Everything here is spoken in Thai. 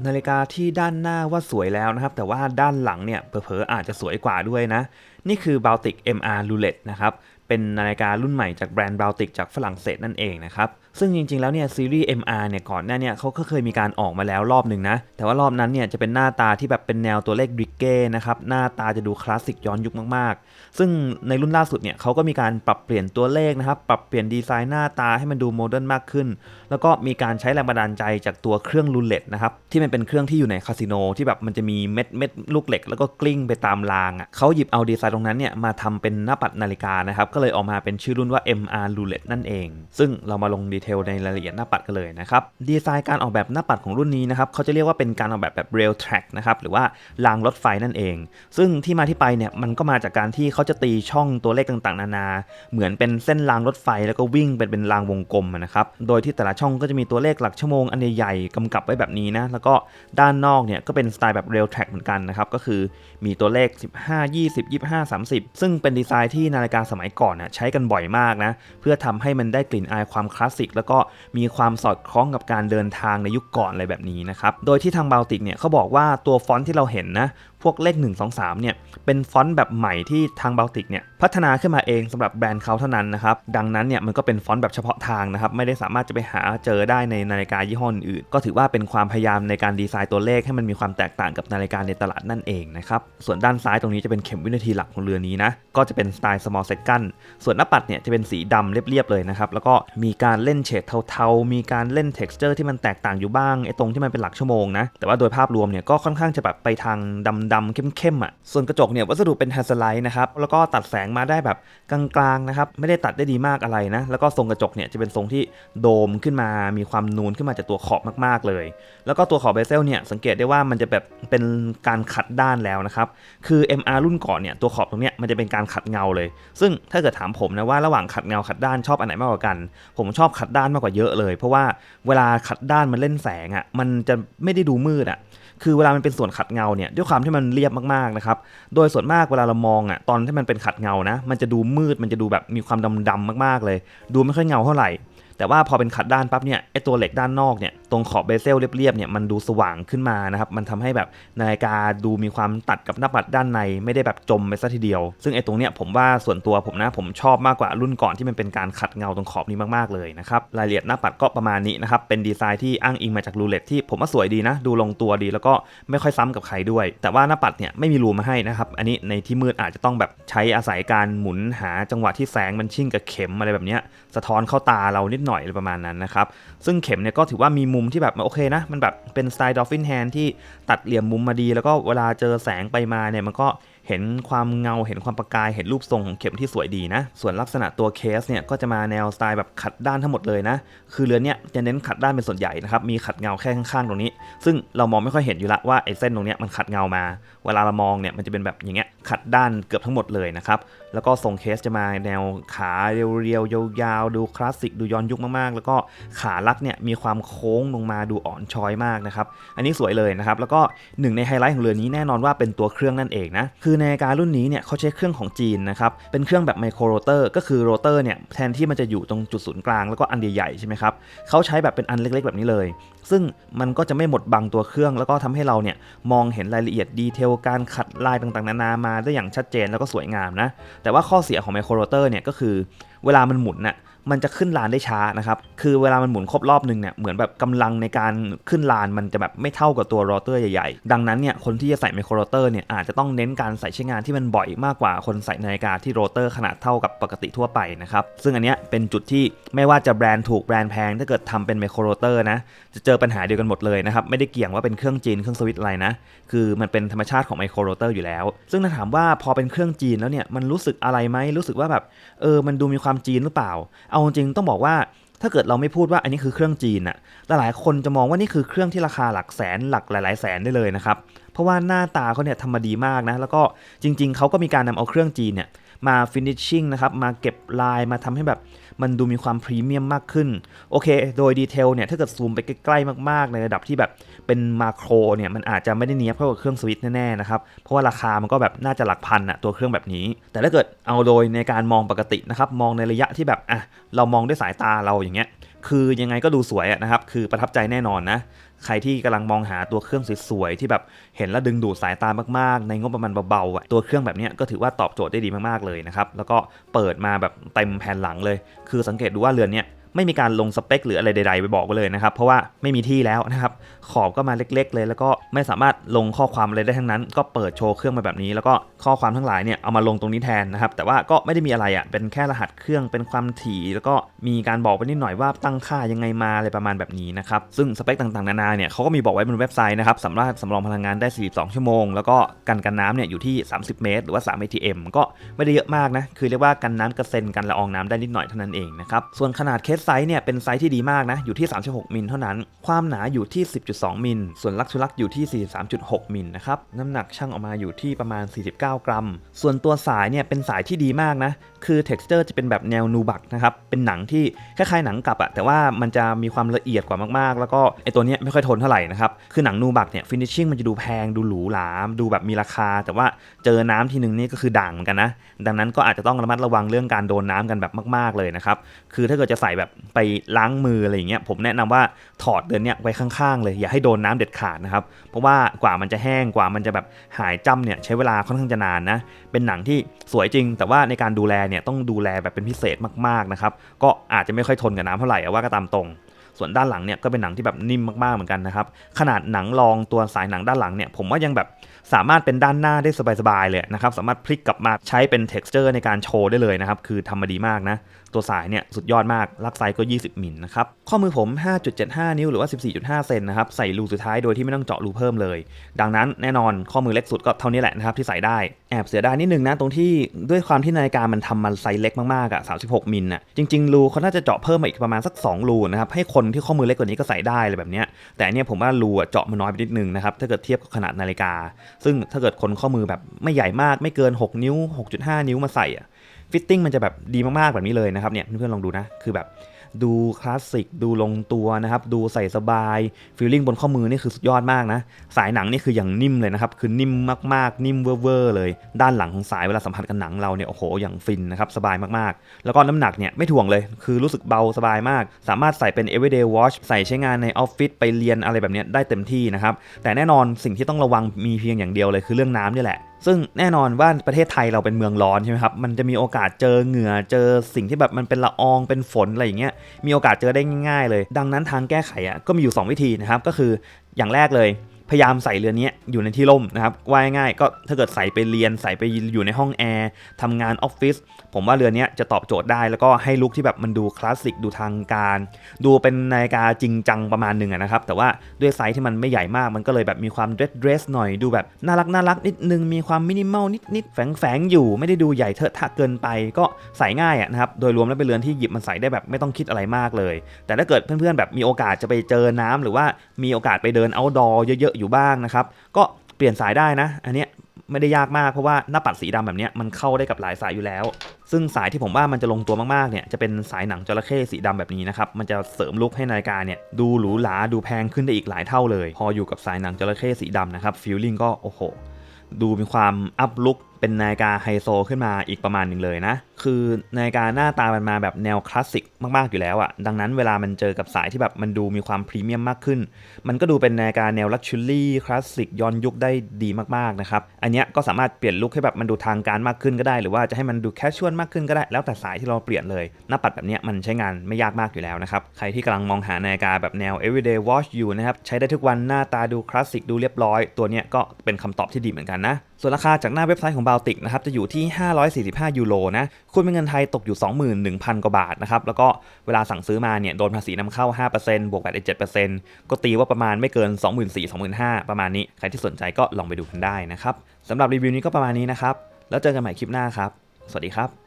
นาฬิกาที่ด้านหน้าว่าสวยแล้วนะครับแต่ว่าด้านหลังเนี่ยเผลอๆอาจจะสวยกว่าด้วยนะนี่คือ Baltic MR Roulette นะครับเป็นนาฬิการุ่นใหม่จากแบรนด์ Baltic จากฝรั่งเศสนั่นเองนะครับซึ่งจริงๆแล้วเนี่ยซีรีส์ MR เนี่ยก่อนหน้าเนี่ยเขาก็เคยมีการออกมาแล้วรอบหนึ่งนะแต่ว่ารอบนั้นเนี่ยจะเป็นหน้าตาที่แบบเป็นแนวตัวเลขบริกเก้นะครับหน้าตาจะดูคลาสสิกย้อนยุคมากๆซึ่งในรุ่นล่าสุดเนี่ยเขาก็มีการปรับเปลี่ยนตัวเลขนะครับปรับเปลี่ยนดีไซน์หน้าตาให้มันดูโมเดิร์นมากขึ้นแล้วก็มีการใช้แรงบันดาลใจจากตัวเครื่องรูเล็ตนะครับที่มันเป็นเครื่องที่อยู่ในคาสิโนที่แบบมันจะมีเม็ดลูกเหล็กแล้วก็กลิ้งไปตามรางอ่ะเขาหยิบเอาดีไซน์ตรงนั้นเนี่ยมาทำเป็นหน้าปัดนาฬิกานะครับก็เลยออกมาเป็นชื่อรุ่นว่า MR Roulette นั่นเองซึ่งเรามาลงดีเทลในรายละเอียดหน้าปัดกันเลยนะครับดีไซน์การออกแบบหน้าปัดของรุ่นนี้นะครับเขาจะเรียกว่าเป็นการออกแบบ rail track นะครับหรือว่ารางรถไฟนั่นเองซึ่งที่มาที่ไปเนี่ยมันก็มาจากการที่เขาจะตีช่องตัวเลขต่างๆนานาเหมือนเป็นเส้นรางรถไฟแล้วก็วิ่งเป็นรางวงกลมนะครับโดยที่แต่ละช่องก็จะมีตัวเลขหลักชั่วโมงอันใหญ่ๆกำกับไว้แบบนี้นะแล้วก็ด้านนอกเนี่ยก็เป็นสไตล์แบบ rail track เหมือนกันนะครับก็คือมีตัวเลข15 20 25 30ซึ่งเป็นดีไซน์ที่นาฬิกาสมัยก่อนใช้กันบ่อยมากนะเพื่อทำให้มันได้กลิ่นอายความคลาสสิกแล้วก็มีความสอดคล้องกับการเดินทางในยุคก่อนอะไรแบบนี้นะครับโดยที่ทาง Baltic เนี่ยเขาบอกว่าตัวฟอนต์ที่เราเห็นนะพวกเลข1 2 3เนี่ยเป็นฟอนต์แบบใหม่ที่ทาง Baltic เนี่ยพัฒนาขึ้นมาเองสำหรับแบรนด์เขาเท่านั้นนะครับดังนั้นเนี่ยมันก็เป็นฟอนต์แบบเฉพาะทางนะครับไม่ได้สามารถจะไปหาเจอได้ในนาฬิกายี่ห้ออื่นก็ถือว่าเป็นความพยายามในการดีไซน์ตัวเลขให้มันมีความแตกต่างกับนาฬิกาในตลาดนั่นเองนะครับส่วนด้านซ้ายตรงนี้จะเป็นเข็มวินาทีหลักของเรือนี้นะก็จะเป็นสไตล์ small second ส่วนหน้าปัดเนี่ยจะเป็นสีดำเรียบๆเลยนะครับแล้วก็มีการเล่นเฉดเทาๆมีการเล่น texture ที่มันแตกต่างอยู่บ้างไอ้ตรงที่มันเป็นหลักชั่วโมงนะแต่ว่าโดยภาพรวมเนี่ยก็ค่อนข้างจะแบบไปทางดำๆเข้มๆอ่ะส่วนกระจกเนี่ยวัสดุเป็นแทนสไลท์นะครับแล้วก็ตัดแสงมาได้แบบกลางๆนะครับไม่ได้ตัดได้ดีมากอะไรนะแล้วก็ทรงกระจกเนี่ยจะเป็นทรงที่โดมขึ้นมามีความนูนขึ้นมาจากตัวขอบมากๆเลยแล้วก็ตัวขอบเบเซลเนี่ยสังเกตได้ว่ามันจะแบบเป็นการขัดด้านแล้วนะครับคือ MR รุ่นก่อนเนี่ยตัวขอบตรงเนี้ยมันจะเป็นการขัดเงาเลยซึ่งถ้าเกิดถามผมนะว่าระหว่างขัดเงาขัดด้านชอบอันไหนมากกว่ากันผมชอบขัดด้านมากกว่าเยอะเลยเพราะว่าเวลาขัดด้านมันเล่นแสงอ่ะมันจะไม่ได้ดูมืดอ่ะคือเวลามันเป็นส่วนขัดเงาเนี่ยด้วยความที่มันเรียบมากๆนะครับโดยส่วนมากเวลาเรามองอ่ะตอนที่มันเป็นขัดเงานะมันจะดูมืดมันจะดูแบบมีความดำๆมากๆเลยดูไม่ค่อยเงาเท่าไหร่แต่ว่าพอเป็นขัดด้านปั๊บเนี่ยไอตัวเหล็กด้านนอกเนี่ยตรงขอบเบเซลเรียบๆเนี่ยมันดูสว่างขึ้นมานะครับมันทำให้แบบนาฬิกาดูมีความตัดกับหน้าปัดด้านในไม่ได้แบบจมไปซะทีเดียวซึ่งไอตรงเนี้ยผมว่าส่วนตัวผมนะผมชอบมากกว่ารุ่นก่อนที่มันเป็นการขัดเงาตรงขอบนี้มากๆเลยนะครับรายละเอียดหน้าปัดก็ประมาณนี้นะครับเป็นดีไซน์ที่อ้างอิงมาจากรูเล็ตที่ผมว่าสวยดีนะดูลงตัวดีแล้วก็ไม่ค่อยซ้ำกับใครด้วยแต่ว่าหน้าปัดเนี่ยไม่มีรูมาให้นะครับอันนี้ในที่มืดอาจจะต้องแบบใช้อาศัยการหมุนหาจังหวะที่แสงมันชิ่งกับเข็มอะไรแบบเนี้ยสะท้อนเข้าตาเรานิดหน่อยอะไรประมาณนั้นนะครับซึ่งเข็มเนี่ยก็ถือว่ามีมุมที่แบบโอเคนะมันแบบเป็นสไตล์ Dolphin Hand ที่ตัดเหลี่ยมมุมมาดีแล้วก็เวลาเจอแสงไปมาเนี่ยมันก็เห็นความเงาเห็นความประกายเห็นรูปทรงของเข็มที่สวยดีนะส่วนลักษณะตัวเคสเนี่ยก็จะมาแนวสไตล์แบบขัดด้านทั้งหมดเลยนะคือเรือนเนี้ยจะเน้นขัดด้านเป็นส่วนใหญ่นะครับมีขัดเงาแค่ข้างๆตรงนี้ซึ่งเรามองไม่ค่อยเห็นอยู่ละว่าไอ้เส้นตรงเนี้ยมันขัดเงามาเวลาเรามองเนี่ยมันจะเป็นแบบอย่างเงี้ยขัดด้านเกือบทั้งหมดเลยนะครับแล้วก็ทรงเคสจะมาแนวขาเรียวๆยาวๆดูคลาสสิกดูย้อนยุคมากๆแล้วก็ขาลักเนี่ยมีความโค้งลงมาดูอ่อนช้อยมากนะครับอันนี้สวยเลยนะครับแล้วก็หนึ่งในไฮไลท์ของเรือนนี้แน่นอนว่าเป็นตัวเครื่องนั่นเองนะคือในการรุ่นนี้เนี่ยเขาใช้เครื่องของจีนนะครับเป็นเครื่องแบบไมโครโรเตอร์ก็คือโรเตอร์เนี่ยแทนที่มันจะอยู่ตรงจุดศูนย์กลางแล้วก็อันใหญ่ๆใช่ไหมครับเขาใช้แบบเป็นอันเล็กๆแบบนี้เลยซึ่งมันก็จะไม่หมดบังตัวเครื่องแล้วก็ทำให้เราเนี่ยมองเห็นรายละเอียดดีเทลการขัดลายต่างๆนานามาได้อย่างชัดเจนแล้วก็สวยงามนะแต่ว่าข้อเสียของไมโครโรเตอร์เนี่ยก็คือเวลามันหมุนน่ะมันจะขึ้นลานได้ช้านะครับคือเวลามันหมุนครบรอบนึงเนี่ยเหมือนแบบกำลังในการขึ้นลานมันจะแบบไม่เท่ากับตัวโรเตอร์ใหญ่ๆดังนั้นเนี่ยคนที่จะใส่ไมโครโรเตอร์เนี่ยอาจจะต้องเน้นการใส่ใช้งานที่มันบ่อยมากกว่าคนใส่นาฬิกาที่โรเตอร์ขนาดเท่ากับปกติทั่วไปนะครับซึ่งอันเนี้ยเป็นจุดที่ไม่ว่าจะแบรนด์ถูกแบรนด์แพงถ้าเกิดทำเป็นไมโครโรเตอร์นะจะเจอปัญหาเดียวกันหมดเลยนะครับไม่ได้เกี่ยงว่าเป็นเครื่องจีนเครื่องสวิตอะไรนะคือมันเป็นธรรมชาติของไมโครโรเตอร์อยู่แล้วซึ่งถ้าถามว่าพอเป็นเครื่องจีนแล้วเนี่ยมันรู้สึกอะไรไหมรู้สึกว่าแบบมันดูมีความจีนหรือเปล่าเอาจริงต้องบอกว่าถ้าเกิดเราไม่พูดว่าอันนี้คือเครื่องจีนน่ะหลายคนจะมองว่านี่คือเครื่องที่ราคาหลักแสนหลักหลายๆแสนได้เลยนะครับเพราะว่าหน้าตาเขาเนี่ยทำมาดีมากนะแล้วก็จริงๆเขาก็มีการนำเอาเครื่องจีนเนี่ยมาฟินิชชิ่งนะครับมาเก็บลายมาทำให้แบบมันดูมีความพรีเมียมมากขึ้นโอเคโดยดีเทลเนี่ยถ้าเกิดซูมไปใกล้ๆมากๆในระดับที่แบบเป็นมาโครเนี่ยมันอาจจะไม่ได้เนียบเท่ากับเครื่องสวิตแน่ๆนะครับเพราะว่าราคามันก็แบบน่าจะหลักพันอะตัวเครื่องแบบนี้แต่ถ้าเกิดเอาโดยในการมองปกตินะครับมองในระยะที่แบบเรามองด้วยสายตาเราอย่างเงี้ย คือยังไงก็ดูสวยนะครับคือประทับใจแน่นอนนะใครที่กำลังมองหาตัวเครื่องสวยๆที่แบบเห็นแล้วดึงดูดสายตามากๆในงบประมาณเบาๆตัวเครื่องแบบนี้ก็ถือว่าตอบโจทย์ได้ดีมากๆเลยนะครับแล้วก็เปิดมาแบบเต็มแผ่นหลังเลยคือสังเกตดูว่าเรือนเนี้ยไม่มีการลงสเปคหรืออะไรใดๆไปบอกไว้เลยนะครับเพราะว่าไม่มีที่แล้วนะครับขอบก็มาเล็กๆเลยแล้วก็ไม่สามารถลงข้อความอะไรได้ทั้งนั้นก็เปิดโชว์เครื่องมาแบบนี้แล้วก็ข้อความทั้งหลายเนี่ยเอามาลงตรงนี้แทนนะครับแต่ว่าก็ไม่ได้มีอะไรเป็นแค่รหัสเครื่องเป็นความถี่แล้วก็มีการบอกไปนิดหน่อยว่าตั้งค่ายังไงมาอะไรประมาณแบบนี้นะครับซึ่งสเปคต่างๆนานาเนี่ยเขาก็มีบอกไว้บนเว็บไซต์นะครับสำหรับสำรองพลังงานได้42ชั่วโมงแล้วก็กันน้ำเนี่ยอยู่ที่30เมตรหรือว่า3 ATM ก็ไม่ได้เยอะมากนะคือเรียกว่ากันน้ำกระเซ็นกันละอองน้ำได้นิดหน่อยเท่านั้นเองนะครับส่วนขนาดเคสไซส์เนี่ยเป็นไซส์ที่ดีมากนะอยู่ที่36มิลเท่านั้นความหนาอยู่ที่10.2มิลส่วนลักชูลักอยู่ที่43.6มิลนะครับน้ำหนักชั่งออกมาอยู่ที่ประมาณ49กรัมส่วนตัวสายเนี่ยเป็นสายที่ดีมากนะคือ texture จะเป็นแบบแนวนูบักนะครับเป็นหนังที่คล้ายๆหนังกลับแต่ว่ามันจะมีความละเอียดกว่ามากๆแล้วก็ไอตัวนี้ไม่ค่อยทนเท่าไหร่นะครับคือหนังนูบักเนี่ย finishing มันจะดูแพงดูหรูหราดูแบบมีราคาแต่ว่าเจอน้ำทีนึงนี่ก็คือด่างเหมือนกันนะดังนั้นก็อาจจะต้องระมัดระวังเรื่องการโดนน้ำกันแบบมากๆเลยนะครับคือถ้าเกิดจะใส่แบบไปล้างมืออะไรอย่างเงี้ยผมแนะนำว่าถอดเดือนเนี้ยไว้ข้างๆเลยอย่าให้โดนน้ำเด็ดขาดนะครับเพราะว่ากว่ามันจะแห้งกว่ามันจะแบบหายจ้ำเนี่ยใช้เวลาค่อนข้างจะนานนะเป็นหนังที่สวยจริงแต่ว่าในการดูแลเนี่ยต้องดูแลแบบเป็นพิเศษมากๆนะครับก็อาจจะไม่ค่อยทนกับน้ำเท่าไหร่ว่าก็ตามตรงส่วนด้านหลังเนี่ยก็เป็นหนังที่แบบนิ่มมากๆเหมือนกันนะครับขนาดหนังรองตัวสายหนังด้านหลังเนี่ยผมว่ายังแบบสามารถเป็นด้านหน้าได้สบายๆเลยนะครับสามารถพลิกกลับมาใช้เป็น texture ในการโชว์ได้เลยนะครับคือทำมาดีมากนะตัวสายเนี่ยสุดยอดมากลักไซส์ก็20มิลนะครับข้อมือผม 5.75 นิ้วหรือว่า 14.5 เซนนะครับใส่รูสุดท้ายโดยที่ไม่ต้องเจาะรูเพิ่มเลยดังนั้นแน่นอนข้อมือเล็กสุดก็เท่านี้แหละนะครับที่ใส่ได้แอบเสียดายนิดนึงนะตรงที่ด้วยความที่นาฬิกามันทำมาไซส์เล็กมากๆ36มิลจริงๆรูเขาน่าจะเจาะเพิ่มมาอีกประมาณสัก2รูนะครับให้คนที่ข้อมือเล็กกว่านี้ก็ใส่ได้เลยแบบนี้แต่เนี่ยผมว่ารูเจาะมาน้อยไปนิดนึงนะครับถ้าเกิดเทียบกับขนาดนาฬิกาซึ่งถ้าเกิดคนข้อมือแบบไม่ใหญ่มากไม่เกิน6นิ้ว 6.5 นิ้วมาใส่ฟิตติ้งมันจะแบบดีมากๆแบบนี้เลยนะครับเนี่ยเพื่อนๆลองดูนะคือแบบดูคลาสสิกดูลงตัวนะครับดูใส่สบายฟีลลิ่งบนข้อมือนี่คือสุดยอดมากนะสายหนังนี่คืออย่างนิ่มเลยนะครับคือนิ่มมากๆนิ่มเวอร์เลยด้านหลังของสายเวลาสัมผัสกับหนังเราเนี่ยโอ้โหอย่างฟินนะครับสบายมากๆแล้วก็น้ำหนักเนี่ยไม่ถ่วงเลยคือรู้สึกเบาสบายมากสามารถใส่เป็น everyday watch ใส่ใช้งานในออฟฟิศไปเรียนอะไรแบบนี้ได้เต็มที่นะครับแต่แน่นอนสิ่งที่ต้องระวังมีเพียงอย่างเดียวเลยคือเรื่องน้ำนี่แหละซึ่งแน่นอนว่าประเทศไทยเราเป็นเมืองร้อนใช่ไหมครับมันจะมีโอกาสเจอเหงื่อเจอสิ่งที่แบบมันเป็นละอองเป็นฝนอะไรอย่างเงี้ยมีโอกาสเจอได้ง่ายๆเลยดังนั้นทางแก้ไขก็มีอยู่2วิธีนะครับก็คืออย่างแรกเลยพยายามใส่เรือนนี้อยู่ในที่ร่มนะครับว่าง่ายๆก็ถ้าเกิดใส่ไปเรียนใส่ไปอยู่ในห้องแอร์ทำงานออฟฟิศผมว่าเรือนนี้จะตอบโจทย์ได้แล้วก็ให้ลุคที่แบบมันดูคลาสสิกดูทางการดูเป็นนาฬิกาจริงจังประมาณนึงนะครับแต่ว่าด้วยไซส์ที่มันไม่ใหญ่มากมันก็เลยแบบมีความเดรสหน่อยดูแบบน่ารักนิดนึงมีความมินิมอลนิดแฝงอยู่ไม่ได้ดูใหญ่เทอะทะเกินไปก็ใส่ง่ายนะครับโดยรวมแล้วเป็นเรือนที่หยิบมันใส่ได้แบบไม่ต้องคิดอะไรมากเลยแต่ถ้าเกิดเพื่อนๆแบบมีโอกาสจะไปเจอน้ำหรือว่ามีโอกาสไปเดินเอาท์ดอร์เยอะๆอยู่บ้างนะครับก็เปลี่ยนสายได้นะอันเนี้ยไม่ได้ยากมากเพราะว่าหน้าปัดสีดำแบบนี้มันเข้าได้กับหลายสายอยู่แล้วซึ่งสายที่ผมว่ามันจะลงตัวมากๆเนี่ยจะเป็นสายหนังจระเข้สีดำแบบนี้นะครับมันจะเสริมลุคให้นาฬิกาเนี่ยดูหรูหราดูแพงขึ้นได้อีกหลายเท่าเลยพออยู่กับสายหนังจระเข้สีดำนะครับฟีลลิ่งก็โอ้โหดูมีความอัพลุคเป็นนาฬิกาไฮโซขึ้นมาอีกประมาณหนึ่งเลยนะคือนาฬิกาหน้าตามันมาแบบแนวคลาสสิกมากๆอยู่แล้วดังนั้นเวลามันเจอกับสายที่แบบมันดูมีความพรีเมียมมากขึ้นมันก็ดูเป็นนาฬิกาแนวลักชัวรี่คลาสสิกย้อนยุคได้ดีมากๆนะครับอันเนี้ยก็สามารถเปลี่ยนลุคให้แบบมันดูทางการมากขึ้นก็ได้หรือว่าจะให้มันดูแคชชวลมากขึ้นก็ได้แล้วแต่สายที่เราเปลี่ยนเลยหน้าปัดแบบเนี้ยมันใช้งานไม่ยากมากอยู่แล้วนะครับใครที่กำลังมองหานาฬิกาแบบแนว everyday watch อยู่นะครับใช้ได้ทุกวันหน้าตาดูคลาสสิกดูเรียบร้อยตัวเนี้ยก็เป็นคำตอบที่ดีเหมือนกันนะส่วนราคาจากหน้าเว็บไซต์ของ Baltic นะครับจะอยู่ที่545ยูโรนะคูณเป็นเงินไทยตกอยู่ 21,000 กว่าบาทนะครับแล้วก็เวลาสั่งซื้อมาเนี่ยโดนภาษีนำเข้า 5% บวกแวตอีก 7% ก็ตีว่าประมาณไม่เกิน 24,000-25,000 ประมาณนี้ใครที่สนใจก็ลองไปดูกันได้นะครับสำหรับรีวิวนี้ก็ประมาณนี้นะครับแล้วเจอกันใหม่คลิปหน้าครับสวัสดีครับ